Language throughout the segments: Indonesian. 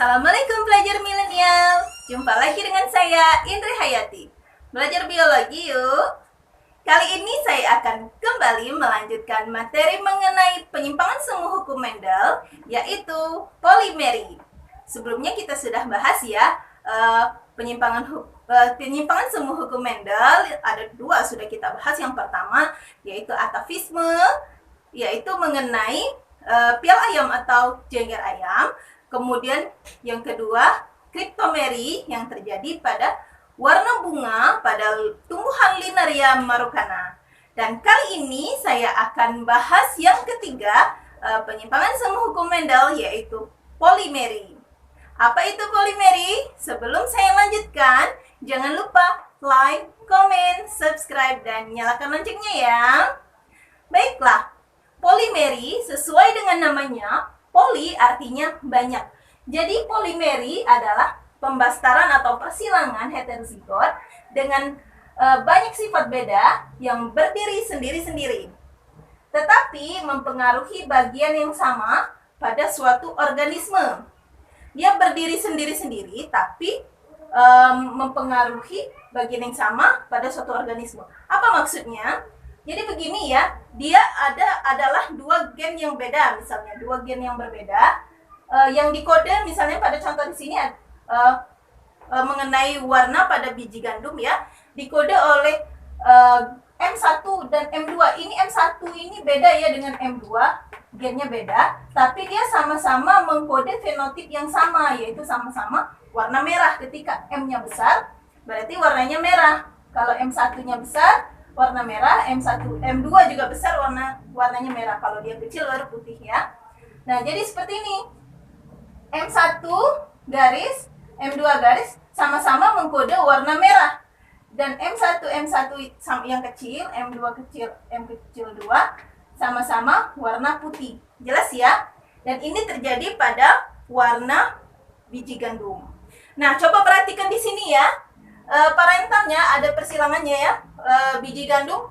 Assalamualaikum pelajar milenial. Jumpa lagi dengan saya Indri Hayati. Belajar biologi yuk. Kali ini saya akan kembali melanjutkan materi mengenai penyimpangan semu hukum Mendel, yaitu polimeri. Sebelumnya kita sudah bahas ya penyimpangan semu hukum Mendel. Ada dua sudah kita bahas. Yang pertama yaitu atavisme, yaitu mengenai pial ayam atau jengger ayam. Kemudian yang kedua, kriptomeri yang terjadi pada warna bunga pada tumbuhan Linaria marocana. Dan kali ini saya akan bahas yang ketiga, penyimpangan semu hukum Mendel, yaitu polimeri. Apa itu polimeri? Sebelum saya lanjutkan, jangan lupa like, komen, subscribe, dan nyalakan loncengnya ya. Baiklah, polimeri sesuai dengan namanya, poli artinya banyak. Jadi polimeri adalah pembastaran atau persilangan heterozigot dengan banyak sifat beda yang berdiri sendiri-sendiri, tetapi mempengaruhi bagian yang sama pada suatu organisme. Dia berdiri sendiri-sendiri tapi mempengaruhi bagian yang sama pada suatu organisme. Apa maksudnya? Jadi begini ya, dia adalah dua gen yang beda, misalnya dua gen yang berbeda, yang dikode misalnya pada contoh di sini mengenai warna pada biji gandum ya, dikode oleh M1 dan M2. Ini M1 ini beda ya dengan M2, gennya beda, tapi dia sama-sama mengkode fenotip yang sama, yaitu sama-sama warna merah. Ketika M-nya besar, berarti warnanya merah. Kalau M1-nya besar, warna merah, M2 juga besar, warnanya merah. Kalau dia kecil baru putih ya. Nah, jadi seperti ini. M1 garis, M2 garis sama-sama mengkode warna merah. Dan M1 yang kecil, M2 kecil, M kecil 2 sama-sama warna putih. Jelas ya? Dan ini terjadi pada warna biji gandum. Nah, coba perhatikan di sini ya. Parentalnya ada persilangannya ya. Biji gandum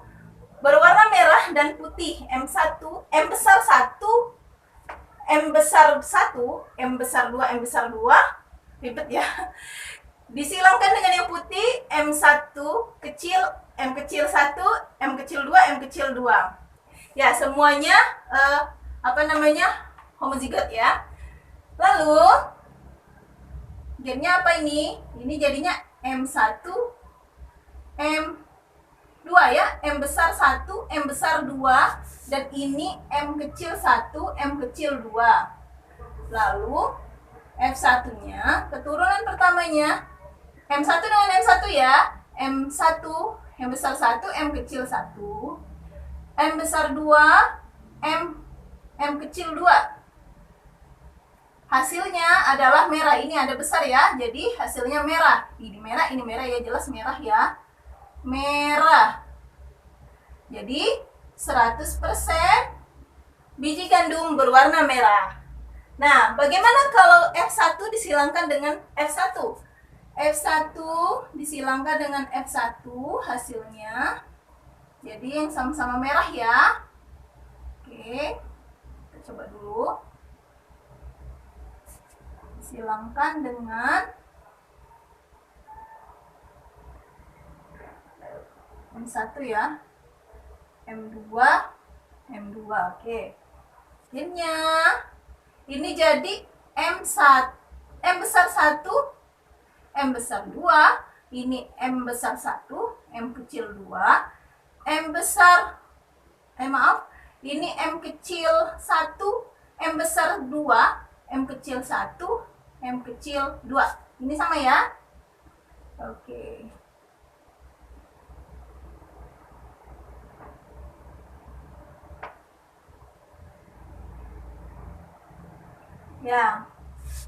berwarna merah dan putih. M1, M besar 1, M besar 1, M besar 2, M besar 2, ribet ya. Disilangkan dengan yang putih, M1 kecil, M kecil 1, M kecil 2, M kecil 2. Ya, semuanya homozigot ya. Lalu gennya apa ini? Ini jadinya M1, M2 ya, M besar 1, M besar 2, dan ini M kecil 1, M kecil 2. Lalu F1-nya, keturunan pertamanya M1 dengan M1 ya, M1, M besar 1, M kecil 1, M besar 2, M kecil 2. Hasilnya adalah merah. Ini ada besar ya, jadi hasilnya merah. Ini merah ya, jelas merah ya. Merah. Jadi 100% biji gandum berwarna merah. Nah, bagaimana kalau F1 disilangkan dengan F1? F1 disilangkan dengan F1, hasilnya jadi yang sama-sama merah ya. Oke, kita coba dulu. Silangkan dengan M1 ya, M2, M2. Oke, gennya ini jadi M1, M besar 1, M besar 2, ini M besar 1, M kecil 2, M besar, ini M kecil 1, M besar 2, M kecil 1, M kecil 2. Ini sama ya. Oke. Ya.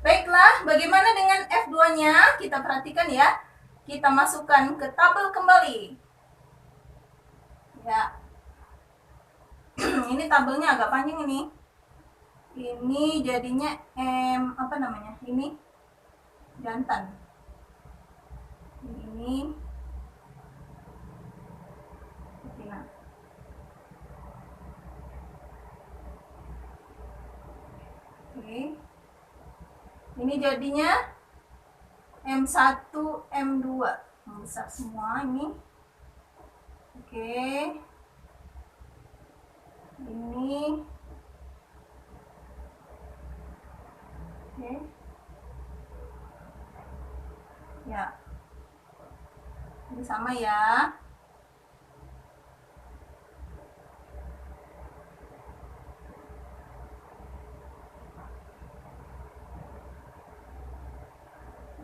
Baiklah, bagaimana dengan F2-nya? Kita perhatikan ya. Kita masukkan ke tabel kembali. Ya. Ini tabelnya agak panjang ini. Ini jadinya ini jantan. Ini betina. Oke. Ini Ini jadinya M1, M2. Besar semua ini. Oke. Ini. Oke. Ya. Ini sama ya.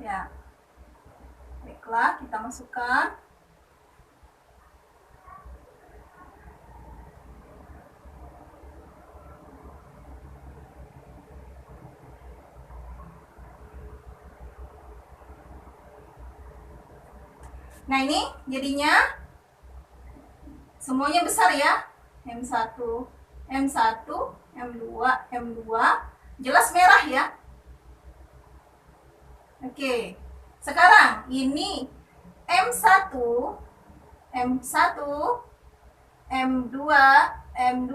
Ya. Baiklah, kita masukkan. Nah, ini jadinya semuanya besar ya. M1, M1, M2, M2. Jelas merah ya. Oke. Sekarang ini M1, M1, M2, M2.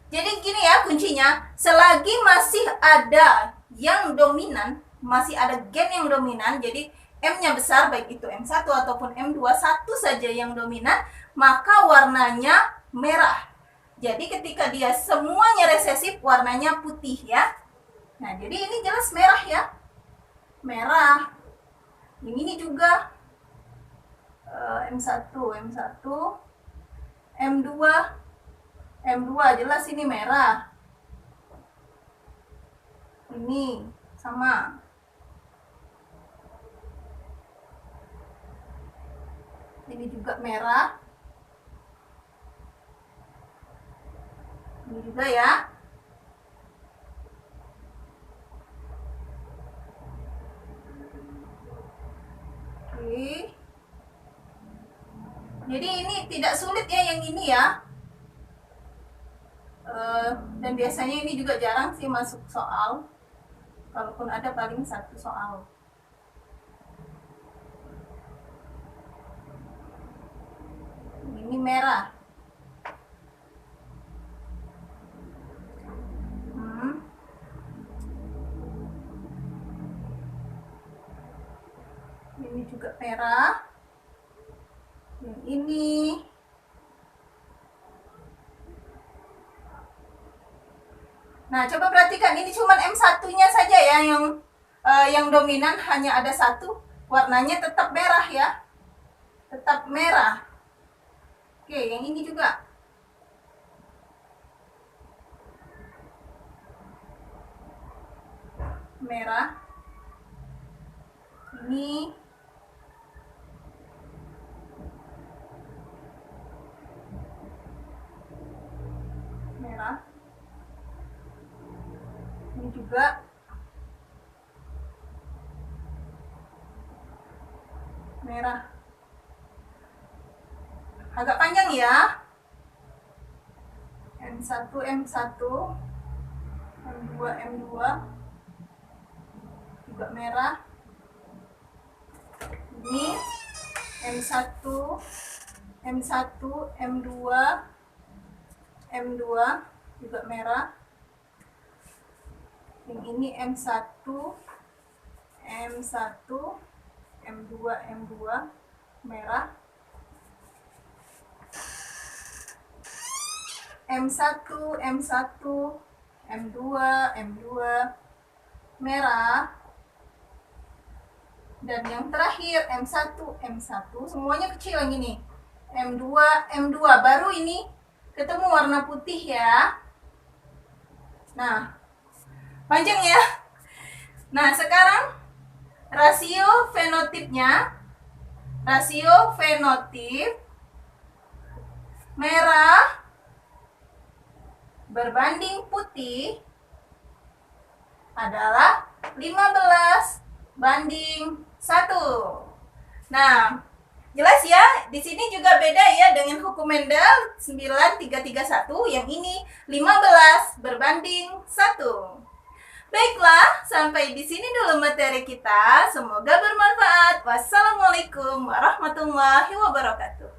Jadi gini ya kuncinya, selagi masih ada yang dominan, masih ada gen yang dominan, jadi M-nya besar, baik itu M1 ataupun M2, satu saja yang dominan, maka warnanya merah. Jadi ketika dia semuanya resesif, warnanya putih ya. Nah, jadi ini jelas merah ya. Merah. Ini juga M1, M1, M2, M2 jelas ini merah. Ini sama. Ini juga merah. Ini juga ya. Oke. Jadi ini tidak sulit ya yang ini ya. Dan biasanya ini juga jarang sih masuk soal. Kalaupun ada paling satu soal. Ini merah. Ini juga merah. Yang ini. Nah, coba perhatikan, ini cuma M1-nya saja ya yang dominan, hanya ada satu, warnanya tetap merah ya. Tetap merah. Oke, yang ini juga. Merah. Ini. Merah. Ini juga. Merah. Agak panjang ya. M1, M1, M2, M2 juga merah. Ini M1, M1, M2, M2 juga merah. Yang ini M1, M1, M2, M2 merah. M1, M1, M2, M2 merah. Dan yang terakhir M1, M1 semuanya kecil yang ini. M2, M2 baru ini ketemu warna putih ya. Nah, panjang ya. Nah, sekarang rasio fenotipnya. Rasio fenotip merah berbanding putih adalah 15 banding 1. Nah, jelas ya, di sini juga beda ya dengan hukum Mendel 9331, yang ini 15 berbanding 1. Baiklah, sampai di sini dulu materi kita. Semoga bermanfaat. Wassalamualaikum warahmatullahi wabarakatuh.